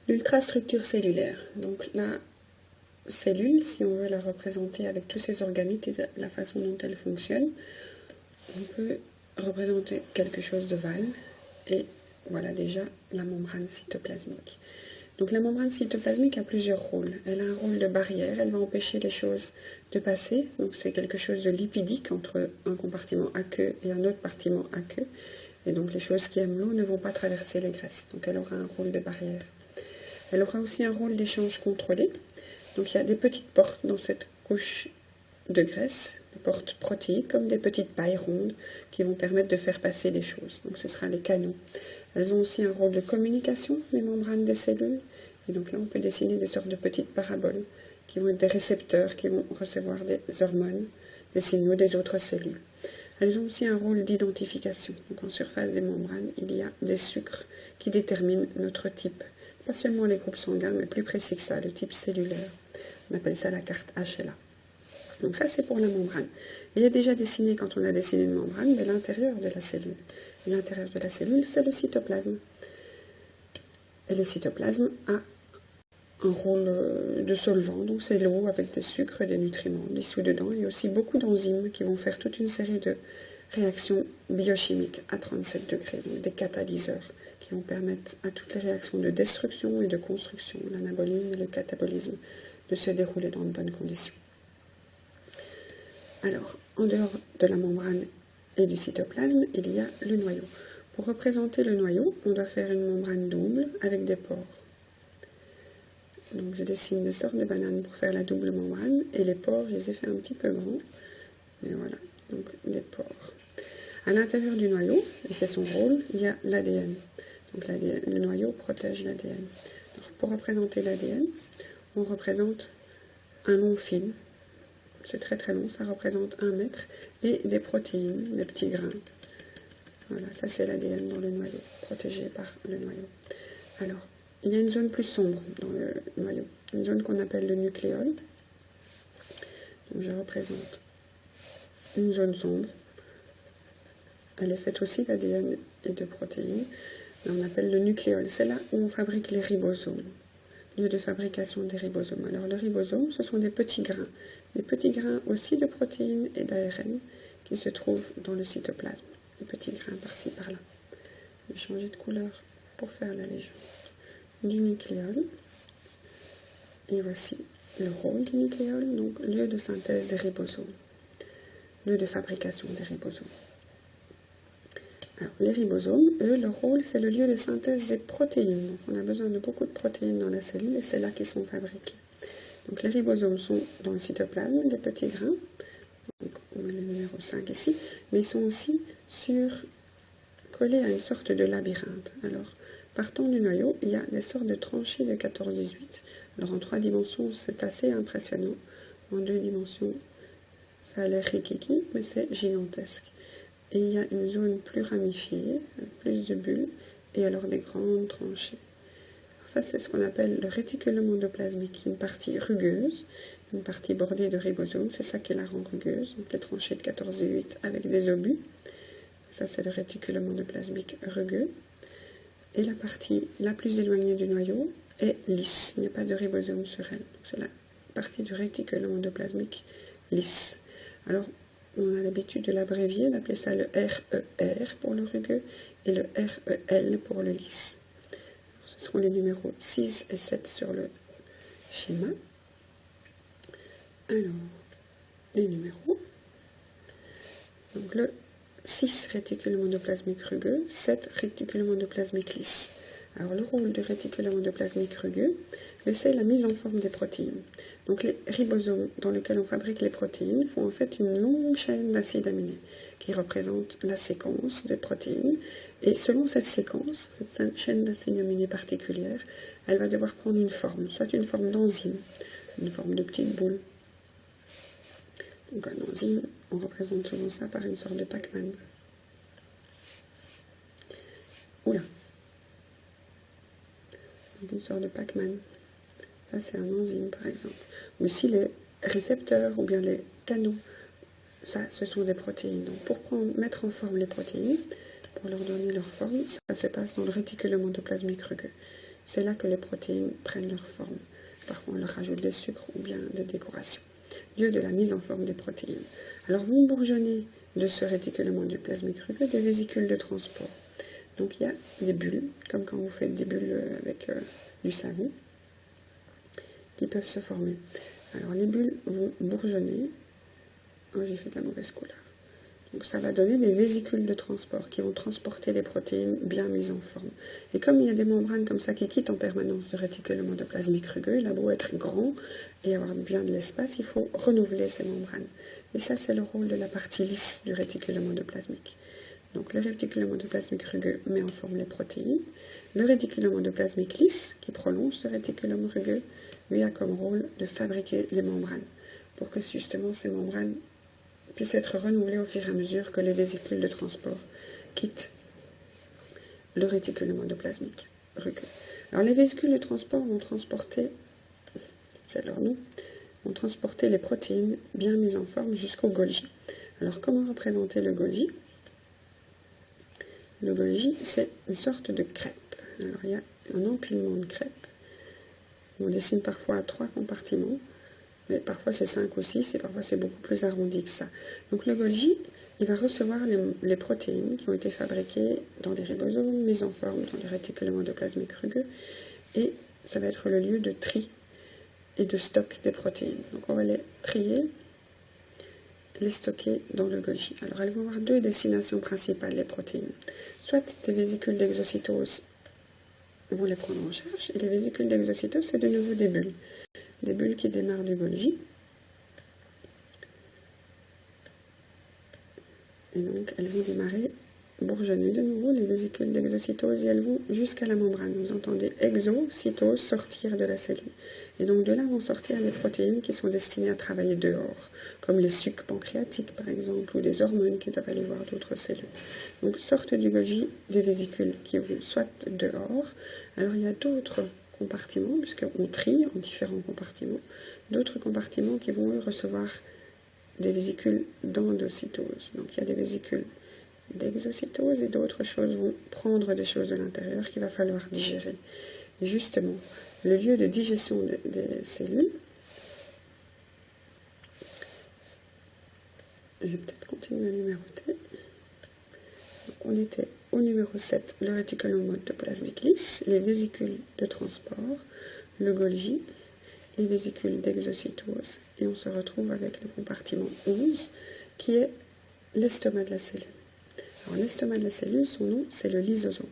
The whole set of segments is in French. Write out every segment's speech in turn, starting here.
L'ultrastructure cellulaire. Donc la cellule, si on veut la représenter avec tous ses organites et la façon dont elle fonctionne, on peut représenter quelque chose d'ovale. Et voilà déjà la membrane cytoplasmique. Donc la membrane cytoplasmique a plusieurs rôles. Elle a un rôle de barrière, elle va empêcher les choses de passer. Donc c'est quelque chose de lipidique entre un compartiment aqueux et un autre compartiment aqueux. Et donc les choses qui aiment l'eau ne vont pas traverser les graisses. Donc elle aura un rôle de barrière. Elle aura aussi un rôle d'échange contrôlé. Donc il y a des petites portes dans cette couche de graisse, des portes protéiques comme des petites pailles rondes qui vont permettre de faire passer des choses. Donc ce sera les canaux. Elles ont aussi un rôle de communication, les membranes des cellules. Et donc là, on peut dessiner des sortes de petites paraboles qui vont être des récepteurs, qui vont recevoir des hormones, des signaux des autres cellules. Elles ont aussi un rôle d'identification. Donc en surface des membranes, il y a des sucres qui déterminent notre type. Pas seulement les groupes sanguins, mais plus précis que ça, le type cellulaire. On appelle ça la carte HLA. Donc ça, c'est pour la membrane. Il y a déjà dessiné, quand on a dessiné une membrane, mais l'intérieur de la cellule. Et l'intérieur de la cellule, c'est le cytoplasme. Et le cytoplasme a un rôle de solvant, donc c'est l'eau avec des sucres, des nutriments dissous dedans, et aussi beaucoup d'enzymes qui vont faire toute une série de réactions biochimiques à 37 degrés, donc des catalyseurs, qui vont permettre à toutes les réactions de destruction et de construction, l'anabolisme et le catabolisme, de se dérouler dans de bonnes conditions. Alors, en dehors de la membrane et du cytoplasme, il y a le noyau. Pour représenter le noyau, on doit faire une membrane double avec des pores. Donc je dessine des sortes de bananes pour faire la double membrane, et les pores, je les ai fait un petit peu grands. Mais voilà, donc les pores. À l'intérieur du noyau, et c'est son rôle, il y a l'ADN. Donc le noyau protège l'ADN. Pour représenter l'ADN, on représente un long fil. C'est très très long, ça représente 1 mètre, et des protéines, des petits grains. Voilà, ça c'est l'ADN dans le noyau, protégé par le noyau. Alors, il y a une zone plus sombre dans le noyau, une zone qu'on appelle le nucléole. Donc je représente une zone sombre. Elle est faite aussi d'ADN et de protéines, mais on appelle le nucléole. C'est là où on fabrique les ribosomes, lieu de fabrication des ribosomes. Alors le ribosome, ce sont des petits grains aussi de protéines et d'ARN qui se trouvent dans le cytoplasme. Des petits grains par-ci, par-là. Je vais changer de couleur pour faire la légende du nucléole. Et voici le rôle du nucléole, donc lieu de synthèse des ribosomes, lieu de fabrication des ribosomes. Alors, les ribosomes, eux, leur rôle, c'est le lieu de synthèse des protéines. Donc, on a besoin de beaucoup de protéines dans la cellule, et c'est là qu'ils sont fabriqués. Donc, les ribosomes sont dans le cytoplasme, des petits grains. Donc, on met le numéro 5 ici, mais ils sont aussi collés à une sorte de labyrinthe. Alors, partant du noyau, il y a des sortes de tranchées de 14-18. Alors, en 3 dimensions, c'est assez impressionnant. En 2 dimensions, ça a l'air rikiki, mais c'est gigantesque. Et il y a une zone plus ramifiée, plus de bulles, et alors des grandes tranchées. Alors ça, c'est ce qu'on appelle le réticulum endoplasmique, une partie rugueuse, une partie bordée de ribosomes, c'est ça qui la rend rugueuse, donc les tranchées de 14 et 8 avec des obus. Ça, c'est le réticulum endoplasmique rugueux. Et la partie la plus éloignée du noyau est lisse, il n'y a pas de ribosome sur elle. C'est la partie du réticulum endoplasmique lisse. Alors, on a l'habitude de l'abrévier, d'appeler ça le RER pour le rugueux et le REL pour le lisse. Alors, ce seront les numéros 6 et 7 sur le schéma. Alors, les numéros. Donc le 6 réticulum endoplasmique rugueux, 7 réticulum endoplasmique lisse. Alors le rôle du réticulum endoplasmique rugueux, c'est la mise en forme des protéines. Donc les ribosomes dans lesquels on fabrique les protéines font en fait une longue chaîne d'acides aminés qui représente la séquence des protéines. Et selon cette séquence, cette chaîne d'acides aminés particulière, elle va devoir prendre une forme, soit une forme d'enzyme, une forme de petite boule. Donc un enzyme, on représente souvent ça par une sorte de Pac-Man. Oula. Donc une sorte de Pac-Man. Ça, c'est un enzyme, par exemple. Ou aussi les récepteurs, ou bien les canaux. Ça, ce sont des protéines. Donc pour mettre en forme les protéines, pour leur donner leur forme, ça se passe dans le réticulum endoplasmique rugueux. c'est là que les protéines prennent leur forme. Parfois on leur rajoute des sucres ou bien des décorations. Lieu de la mise en forme des protéines. Alors vous bourgeonnez de ce réticulum endoplasmique rugueux des vésicules de transport. Donc il y a des bulles, comme quand vous faites des bulles avec du savon, qui peuvent se former. Alors les bulles vont bourgeonner. Oh, j'ai fait de la mauvaise couleur. Donc ça va donner des vésicules de transport qui vont transporter les protéines bien mises en forme. Et comme il y a des membranes comme ça qui quittent en permanence le réticulum endoplasmique rugueux, il a beau être grand et avoir bien de l'espace, il faut renouveler ces membranes. Et ça, c'est le rôle de la partie lisse du réticulum endoplasmique. Donc le réticulum endoplasmique rugueux met en forme les protéines. Le réticulum endoplasmique lisse, qui prolonge ce réticulum rugueux, lui a comme rôle de fabriquer les membranes, pour que justement ces membranes puissent être renouvelées au fur et à mesure que les vésicules de transport quittent le réticulum endoplasmique rugueux. Alors les vésicules de transport vont transporter, c'est leur nom, vont transporter les protéines bien mises en forme jusqu'au Golgi. Alors comment représenter le Golgi? Le Golgi, c'est une sorte de crêpe. Alors il y a un empilement de crêpes. On dessine parfois à 3 compartiments, mais parfois c'est 5 ou 6, et parfois c'est beaucoup plus arrondi que ça. Donc le Golgi, il va recevoir les protéines qui ont été fabriquées dans les ribosomes, mises en forme dans le réticulum endoplasmique rugueux, et ça va être le lieu de tri et de stock des protéines. Donc on va les trier, les stocker dans le Golgi. Alors elles vont avoir 2 destinations principales, les protéines. Soit des vésicules d'exocytose vont les prendre en charge, et les vésicules d'exocytose, c'est de nouveau des bulles qui démarrent du Golgi. Et donc elles vont démarrer, bourgeonner de nouveau les vésicules d'exocytose, et elles vont jusqu'à la membrane. Vous entendez exocytose sortir de la cellule. Et donc de là vont sortir les protéines qui sont destinées à travailler dehors, comme les sucs pancréatiques par exemple, ou des hormones qui doivent aller voir d'autres cellules. Donc sortent du Golgi des vésicules qui vont soit dehors. Alors il y a d'autres compartiments, puisqu'on trie en différents compartiments, d'autres compartiments qui vont eux recevoir des vésicules d'endocytose. Donc il y a des vésicules d'exocytose et d'autres choses vont prendre des choses de l'intérieur qu'il va falloir digérer. Et justement, le lieu de digestion des cellules, je vais peut-être continuer à numéroter. Donc on était au numéro 7, le réticulum endoplasmique lisse, les vésicules de transport, le Golgi, les vésicules d'exocytose, et on se retrouve avec le compartiment 11, qui est l'estomac de la cellule. Alors l'estomac de la cellule, son nom, c'est le lysosome.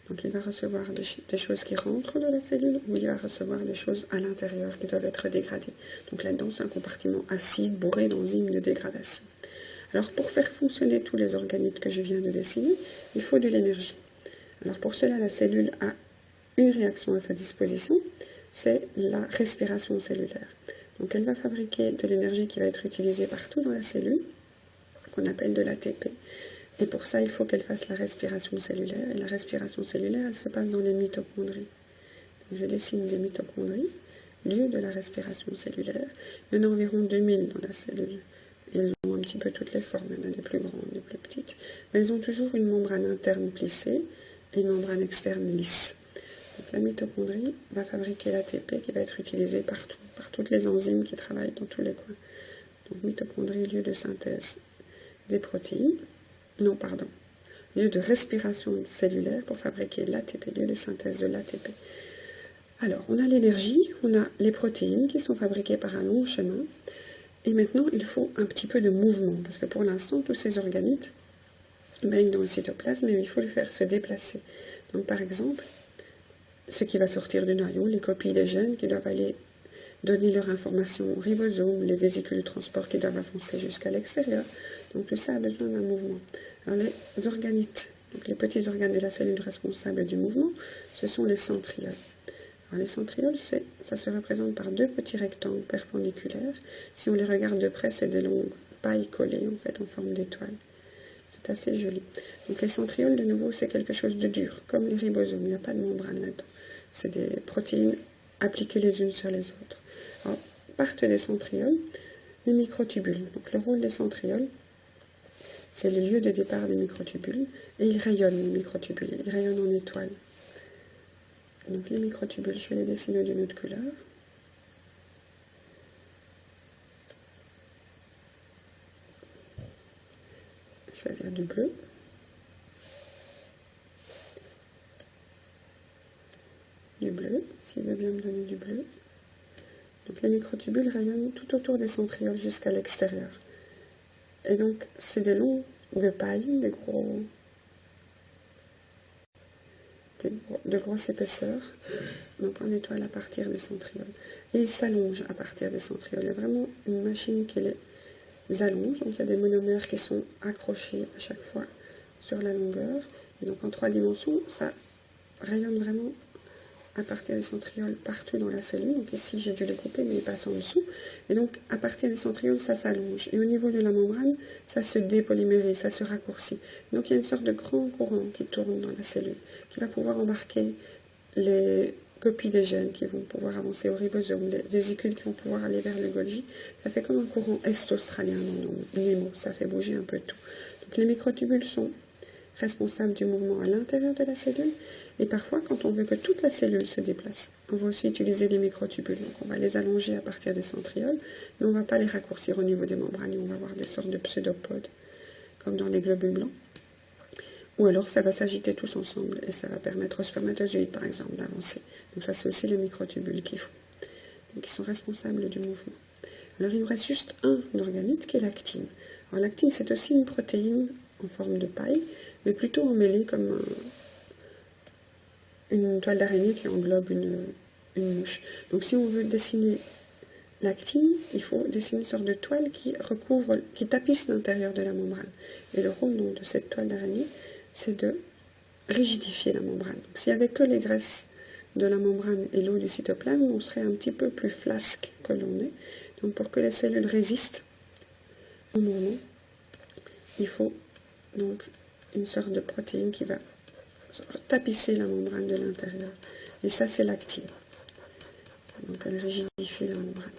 Donc il va recevoir des choses qui rentrent de la cellule, ou il va recevoir des choses à l'intérieur qui doivent être dégradées. Donc là-dedans, c'est un compartiment acide, bourré d'enzymes de dégradation. Alors pour faire fonctionner tous les organites que je viens de dessiner, il faut de l'énergie. Alors pour cela, la cellule a une réaction à sa disposition, c'est la respiration cellulaire. Donc elle va fabriquer de l'énergie qui va être utilisée partout dans la cellule, qu'on appelle de l'ATP. Et pour ça, il faut qu'elle fasse la respiration cellulaire. Et la respiration cellulaire, elle se passe dans les mitochondries. Donc je dessine des mitochondries, lieu de la respiration cellulaire. Il y en a environ 2000 dans la cellule. Et elles ont un petit peu toutes les formes. Il y en a des plus grandes, des plus petites. Mais elles ont toujours une membrane interne plissée et une membrane externe lisse. Donc la mitochondrie va fabriquer l'ATP qui va être utilisé partout, par toutes les enzymes qui travaillent dans tous les coins. Donc mitochondrie, lieu de synthèse des protéines. Non, pardon. Lieu de respiration cellulaire pour fabriquer l'ATP, lieu de synthèse de l'ATP. Alors, on a l'énergie, on a les protéines qui sont fabriquées par un long chemin. Et maintenant, il faut un petit peu de mouvement, parce que pour l'instant, tous ces organites baignent dans le cytoplasme, mais il faut le faire se déplacer. Donc, par exemple, ce qui va sortir du noyau, les copies des gènes qui doivent aller donner leur information au ribosome, les vésicules de transport qui doivent avancer jusqu'à l'extérieur. Donc tout ça a besoin d'un mouvement. Alors les organites, donc les petits organes de la cellule responsables du mouvement, ce sont les centrioles. Alors les centrioles, ça se représente par 2 petits rectangles perpendiculaires. Si on les regarde de près, c'est des longues pailles collées en fait en forme d'étoile. C'est assez joli. Donc les centrioles, de nouveau, c'est quelque chose de dur, comme les ribosomes. Il n'y a pas de membrane là-dedans. C'est des protéines appliquées les unes sur les autres. Alors, partent des centrioles les microtubules. Donc le rôle des centrioles, c'est le lieu de départ des microtubules, et ils rayonnent, les microtubules. Ils rayonnent en étoiles. Donc les microtubules, je vais les dessiner d'une autre couleur. Choisir du bleu. Du bleu, s'il veut bien me donner du bleu. Donc les microtubules rayonnent tout autour des centrioles jusqu'à l'extérieur. Et donc c'est des longs de paille, de grosse épaisseur. Donc on étoile à partir des centrioles. Et ils s'allongent à partir des centrioles. Il y a vraiment une machine qui les allonge. Donc il y a des monomères qui sont accrochés à chaque fois sur la longueur. Et donc en 3 dimensions, ça rayonne vraiment à partir des centrioles partout dans la cellule. Donc ici j'ai dû les couper mais ils passent en dessous. Et donc à partir des centrioles ça s'allonge. Et au niveau de la membrane ça se dépolymérise, ça se raccourcit. Donc il y a une sorte de grand courant qui tourne dans la cellule, qui va pouvoir embarquer les copies des gènes qui vont pouvoir avancer au ribosome, les vésicules qui vont pouvoir aller vers le Golgi. Ça fait comme un courant est-australien dans Nemo, ça fait bouger un peu tout. Donc les microtubules sont responsables du mouvement à l'intérieur de la cellule, et parfois quand on veut que toute la cellule se déplace, on va aussi utiliser les microtubules. Donc on va les allonger à partir des centrioles, mais on ne va pas les raccourcir au niveau des membranes, et on va avoir des sortes de pseudopodes, comme dans les globules blancs. Ou alors ça va s'agiter tous ensemble, et ça va permettre aux spermatozoïdes par exemple d'avancer. Donc ça c'est aussi les microtubules qu'il faut. Donc ils sont responsables du mouvement. Alors il nous reste juste un organite qui est l'actine. Alors l'actine c'est aussi une protéine en forme de paille, mais plutôt emmêlée comme une toile d'araignée qui englobe une mouche. Donc si on veut dessiner l'actine, il faut dessiner une sorte de toile qui recouvre, qui tapisse l'intérieur de la membrane. Et le rôle donc, de cette toile d'araignée, c'est de rigidifier la membrane. Donc s'il n'y avait que les graisses de la membrane et l'eau du cytoplasme, on serait un petit peu plus flasque que l'on est. Donc pour que les cellules résistent au mouvement, il faut donc une sorte de protéine qui va tapisser la membrane de l'intérieur. Et ça, c'est l'actine. Donc elle rigidifie la membrane.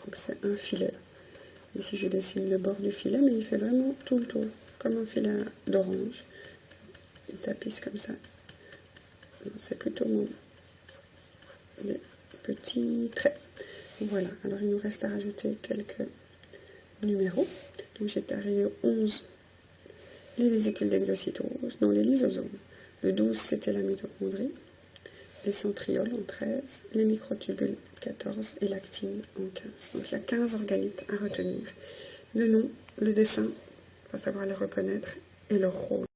Donc c'est un filet. Ici, je dessine le bord du filet, mais il fait vraiment tout le tour, comme un filet d'orange. Il tapisse comme ça. C'est plutôt des petits traits. Voilà, alors il nous reste à rajouter quelques numéros. Donc j'étais arrivée au 11, les vésicules d'exocytose, non, les lysosomes. Le 12, c'était la mitochondrie. Les centrioles en 13, les microtubules 14 et l'actine en 15. Donc il y a 15 organites à retenir. Le nom, le dessin, il faut savoir les reconnaître, et leur rôle.